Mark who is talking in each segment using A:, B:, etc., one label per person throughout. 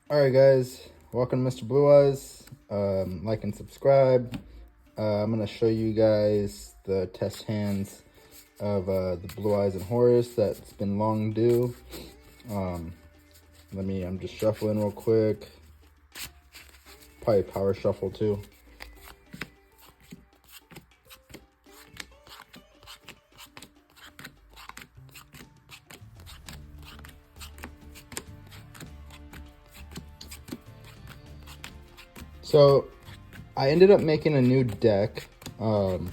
A: Alright guys, welcome to Mr. Blue Eyes. Like and subscribe. I'm going to show you guys the test hands of the Blue Eyes and Horus that's been long due. I'm just shuffling real quick. Probably power shuffle too. So I ended up making a new deck, and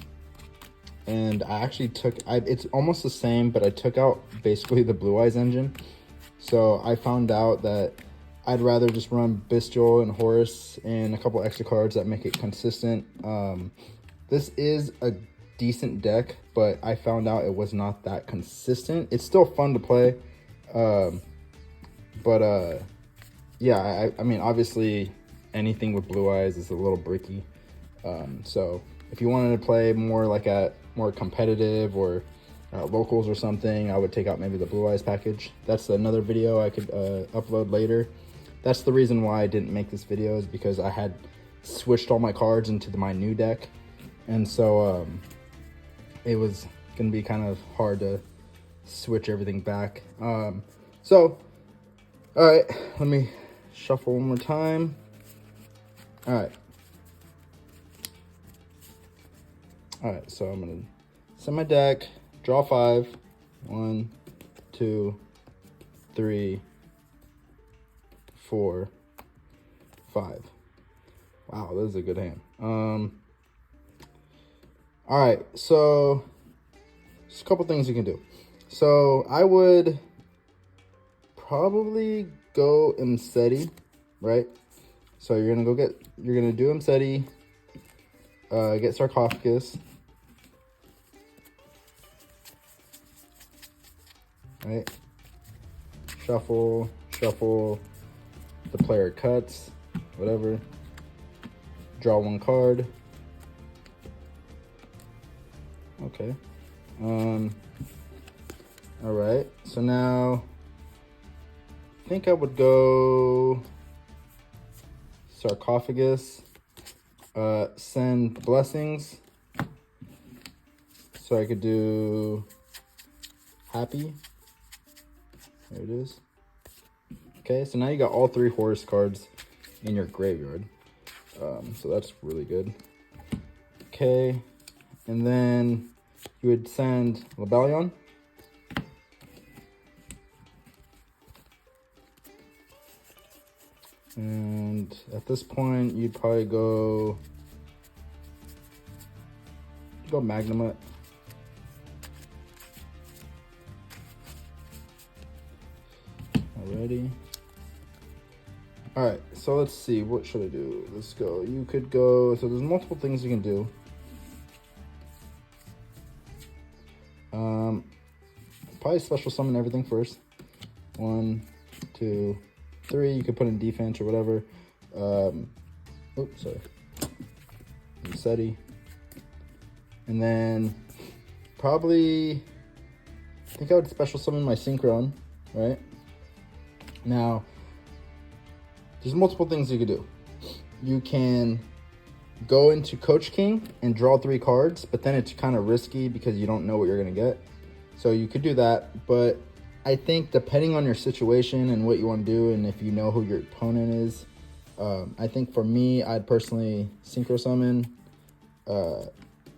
A: I actually it's almost the same, but I took out basically the Blue Eyes engine. So I found out that I'd rather just run Bestial and Horus and a couple extra cards that make it consistent. This is a decent deck, but I found out it was not that consistent. It's still fun to play, yeah, I mean, obviously anything with Blue Eyes is a little bricky. So if you wanted to play more like at more competitive or locals or something, I would take out maybe the Blue Eyes package. That's another video I could upload later. That's the reason why I didn't make this video, is because I had switched all my cards into my new deck. And so it was gonna be kind of hard to switch everything back. All right, let me shuffle one more time. All right, so I'm gonna set my deck, draw 5. 1, 2, 3, 4, 5. Wow, this is a good hand. All right, so there's a couple things you can do. So I would probably go Imseti, right? So you're gonna do Imseti, get Sarcophagus, right? Shuffle, the player cuts, whatever. Draw 1 card. Okay. All right, so now I think I would go Sarcophagus, send blessings, so I could do happy. There it is. Okay, so now you got all 3 Horus cards in your graveyard. So that's really good. Okay, and then you would send Lebellion. And at this point, you'd probably go Magnemite. Alrighty. All right, so let's see. What should I do? Let's go. You could go. So there's multiple things you can do. Probably special summon everything first. 1, 2, 3. You could put in defense or whatever. Oops, sorry. Seti. And then probably, I think I would special summon my Synchron, right? Now, there's multiple things you could do. You can go into Coach King and draw 3 cards, but then it's kind of risky because you don't know what you're going to get. So you could do that, but I think depending on your situation and what you want to do, and if you know who your opponent is, I think for me, I'd personally Synchro Summon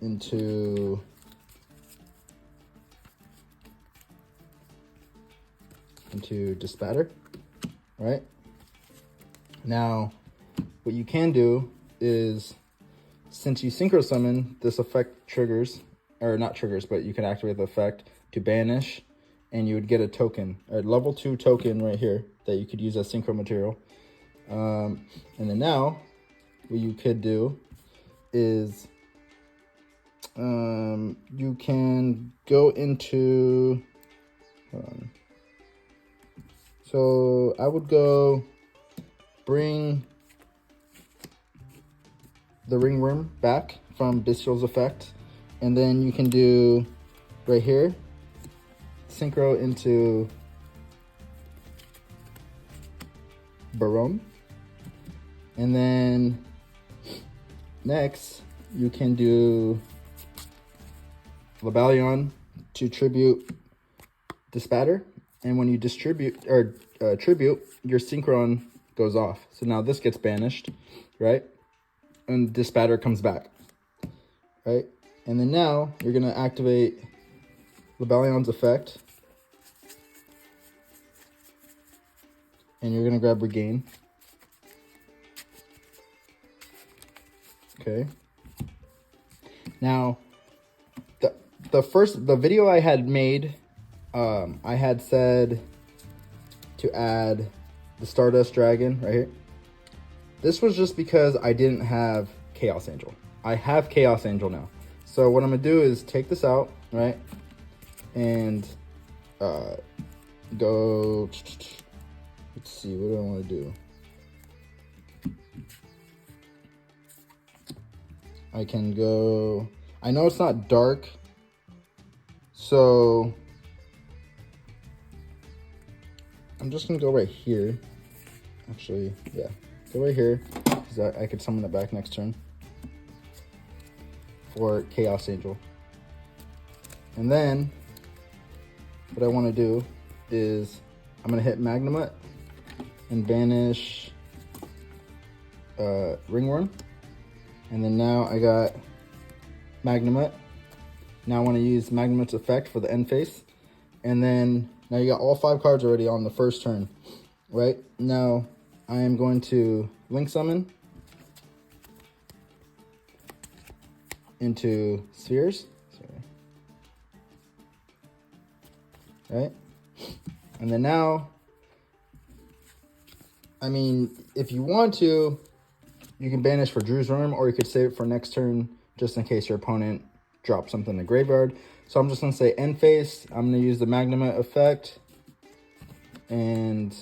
A: into Dispatter, right? Now, what you can do is, since you Synchro Summon, this effect triggers, or not triggers, but you can activate the effect to banish, and you would get a token, a level 2 token right here that you could use as Synchro material. And then now, what you could do is you can go into, hold on. So I would go bring the Ring Worm back from Bestial's effect, and then you can do right here, Synchro into Baron. And then next, you can do Lebalion to tribute Dispatter. And when you distribute or tribute, your Synchron goes off. So now this gets banished, right? And Dispatter comes back, right? And then now you're gonna activate Lebalion's effect. And you're gonna grab Regain. Okay. Now, the video I had made, I had said to add the Stardust Dragon right here. This was just because I didn't have Chaos Angel. I have Chaos Angel now. So what I'm gonna do is take this out, right? And go, let's see, what do I wanna do? I can go, I know it's not dark, so I'm just gonna go right here. Actually, yeah, go right here, because I could summon it back next turn for Chaos Angel. And then what I wanna do is I'm gonna hit Magnemite and banish Ringworm. And then now I got Magnemite. Now I want to use Magnemite's effect for the end phase. And then now you got all 5 cards already on the first turn, right? Now I am going to Link Summon into Spheres. Sorry. Right? And then now, I mean, if you want to, you can banish for Drew's Worm, or you could save it for next turn, just in case your opponent drops something in the graveyard. So I'm just going to say end phase. I'm going to use the Magnemite effect and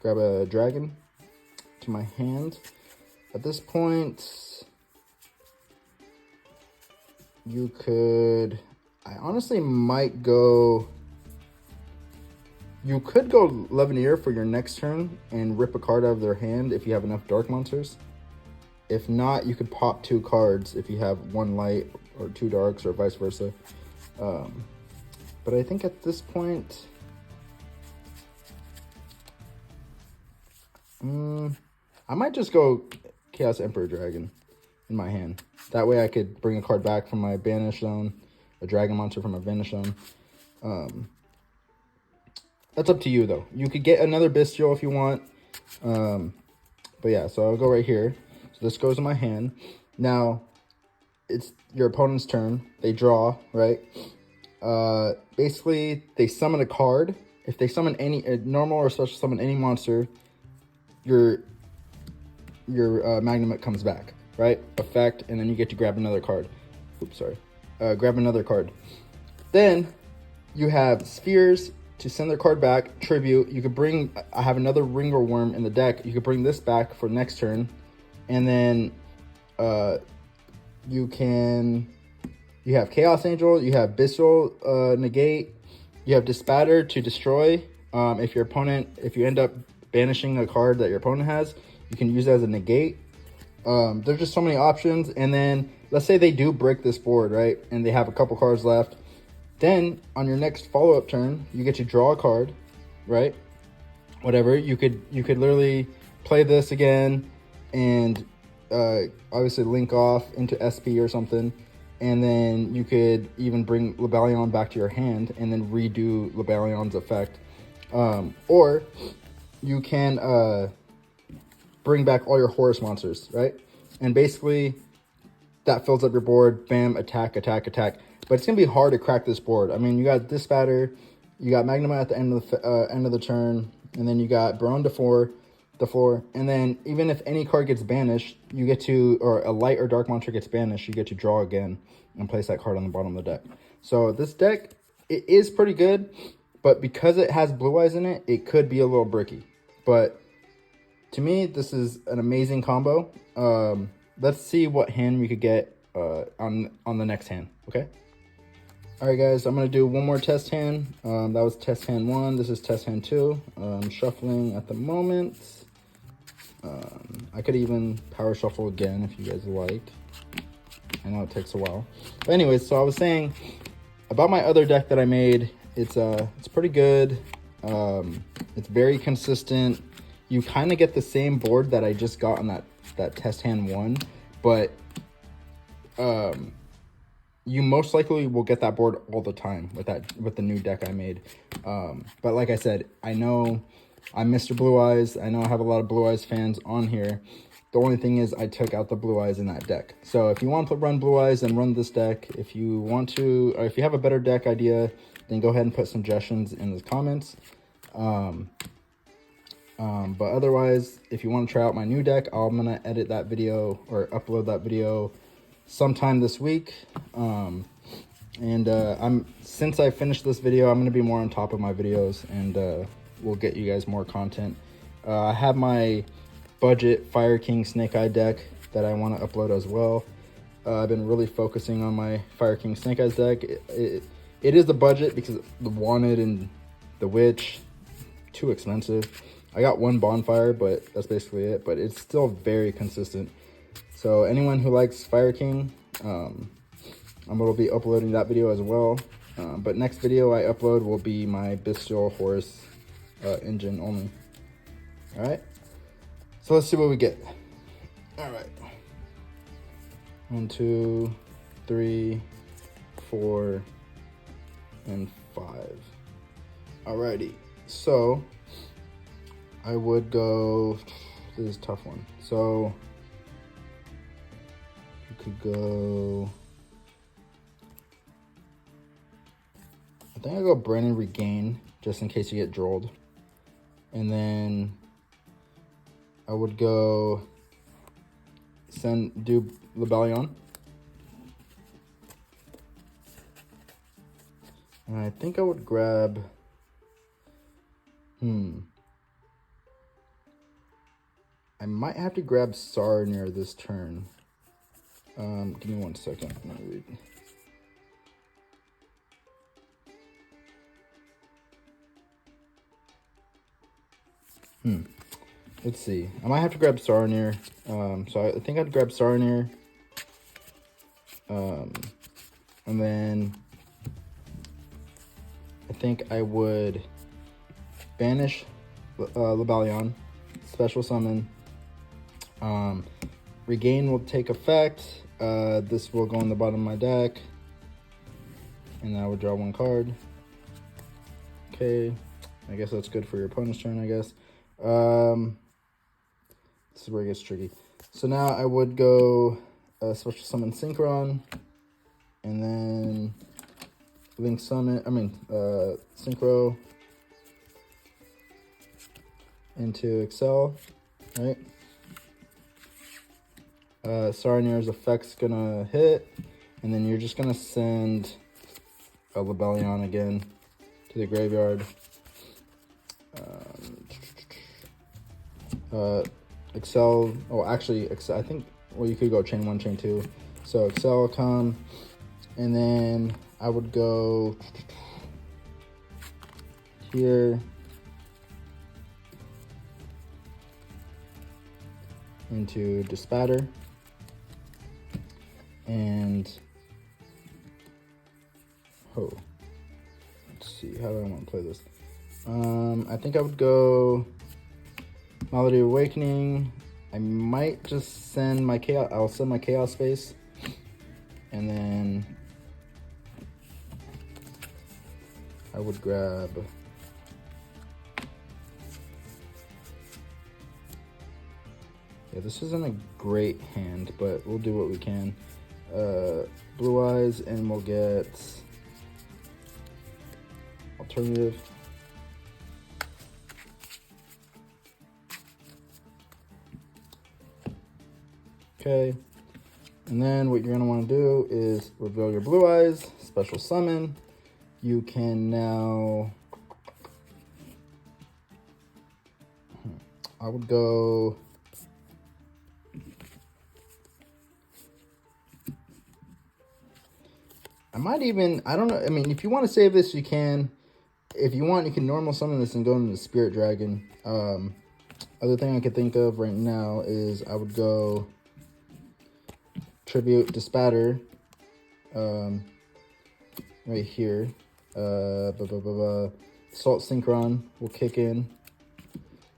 A: grab a dragon to my hand. At this point, you could, I honestly might go, you could go Levineer for your next turn and rip a card out of their hand if you have enough dark monsters. If not, you could pop 2 cards if you have 1 light or 2 darks, or vice versa. But I think at this point, I might just go Chaos Emperor Dragon in my hand. That way I could bring a card back from my banish zone, a dragon monster from my banish zone. That's up to you though. You could get another Bestial if you want. But yeah, so I'll go right here. So this goes in my hand. Now, it's your opponent's turn. They draw, right? Basically, they summon a card. If they summon any normal or special summon any monster, your Magnemite comes back, right? Effect, and then you get to grab another card. Oops, sorry. Grab another card. Then you have Spheres to send their card back. Tribute. You could bring. I have another Ringworm in the deck. You could bring this back for next turn, and then you have Chaos Angel. You have Bestial negate. You have Dispatter to destroy. If you end up banishing a card that your opponent has, you can use it as a negate. There's just so many options. And then let's say they do break this board, right? And they have a couple cards left. Then on your next follow-up turn, you get to draw a card, right? Whatever. You could literally play this again and obviously link off into SP or something. And then you could even bring Lebalion back to your hand and then redo Lebalion's effect. Or you can bring back all your Horus monsters, right? And basically, that fills up your board. Bam, attack, attack, attack. But it's going to be hard to crack this board. I mean, you got Dispatter, you got Magnemite at the end of the turn, and then you got Baron the floor. And then even if any card gets banished, you get to, or a light or dark monster gets banished, you get to draw again and place that card on the bottom of the deck. So this deck, it is pretty good, but because it has Blue Eyes in it, it could be a little bricky. But to me, this is an amazing combo. Let's see what hand we could get on the next hand, okay? All right, guys, I'm gonna do one more test hand. That was test hand 1. This is test hand 2. I'm shuffling at the moment. I could even power shuffle again if you guys like. I know it takes a while. But anyways, so I was saying about my other deck that I made. It's pretty good. It's very consistent. You kind of get the same board that I just got on that test hand 1, but you most likely will get that board all the time with the new deck I made. But like I said, I know I'm Mr.BlueEyez. I know I have a lot of BlueEyez fans on here. The only thing is I took out the BlueEyez in that deck. So if you want to run BlueEyez, then run this deck. If you want to, or if you have a better deck idea, then go ahead and put suggestions in the comments. But otherwise, if you want to try out my new deck, I'm going to edit that video or upload that video sometime this week. Since I finished this video, I'm going to be more on top of my videos, and we'll get you guys more content. I have my budget Fire King Snake Eye deck that I want to upload as well. I've been really focusing on my Fire King Snake Eyes deck. It is the budget because the Wanted and the Witch, too expensive. I got one Bonfire, but that's basically it. But it's still very consistent. So anyone who likes Fire King, I'm going to be uploading that video as well. But next video I upload will be my Bestial Horus engine only. Alright, so let's see what we get. Alright. 1, 2, 3, 4, and 5. Alrighty, so I would go, this is a tough one. So you could go, I think I'll go Brandon Regain, just in case you get drolled. And then I would go do Lebellion. And I think I would grab, I might have to grab Sarnir this turn. Give me 1 second. Let me read. Let's see. I might have to grab Sarnir. So I think I'd grab Sarnir. And then I think I would banish Lebellion, special summon. Regain will take effect. This will go on the bottom of my deck. And I would draw 1 card. Okay. I guess that's good for your opponent's turn, I guess. This is where it gets tricky. So now I would go special summon Synchron. And then Link Summon, Synchro into Excel, right? Sarnir's effect's gonna hit, and then you're just gonna send a Lebellion again to the graveyard. Excel, oh actually, Excel, I think, well, you could go chain 1, chain 2. So Excel will come, and then I would go here into Dispatter, and let's see, how do I want to play this? I think I would go Melody Awakening. I might just send my Chaos, I'll send my Chaos Face, and then I would grab this isn't a great hand, but we'll do what we can. BlueEyez, and we'll get alternative. Okay, and then what you're gonna want to do is reveal your BlueEyez, special summon. You can now, I would go, I might even, I don't know. I mean, if you want to save this, you can. If you want, you can normal summon this and go into the Spirit Dragon. Other thing I could think of right now is I would go Tribute to Spatter right here. Salt Synchron will kick in,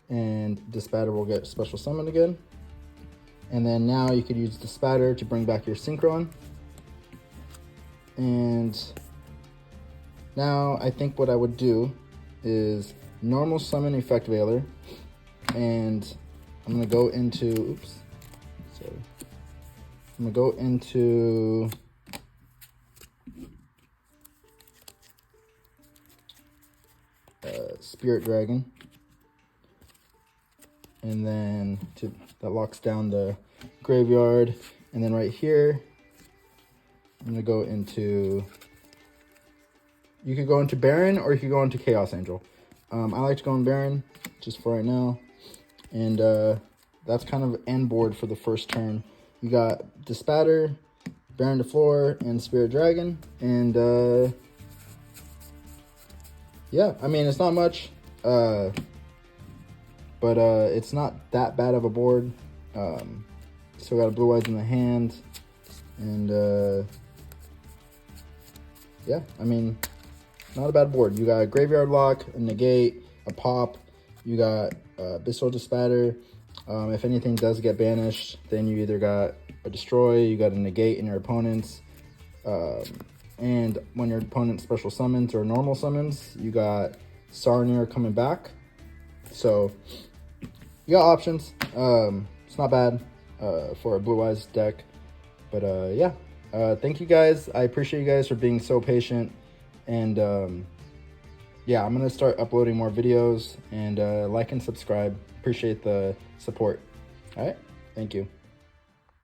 A: and Dispatter will get special summon again. And then now you could use Dispatter to bring back your Synchron. And now I think what I would do is normal summon Effect Veiler, and I'm gonna go into, oops, sorry. I'm gonna go into Spirit Dragon, and then that locks down the graveyard. And then right here, I'm gonna go into, you could go into Baron or you could go into Chaos Angel. I like to go in Baron just for right now. And that's kind of end board for the first turn. You got Dispatter, Baron to Floor, and Spirit Dragon. And yeah, I mean, it's not much, but it's not that bad of a board. Still got a Blue-Eyez in the hand, and yeah, I mean, not a bad board. You got a Graveyard Lock, a Negate, a Pop. You got Abyssal Dispatter. If anything does get banished, then you either got a Destroy, you got a Negate in your opponent's. And when your opponent special summons or normal summons, you got Sarnir coming back. So you got options. It's not bad for a Blue-Eyez deck. But yeah, thank you guys. I appreciate you guys for being so patient. And yeah, I'm going to start uploading more videos. And like and subscribe. Appreciate the support. All right. Thank you.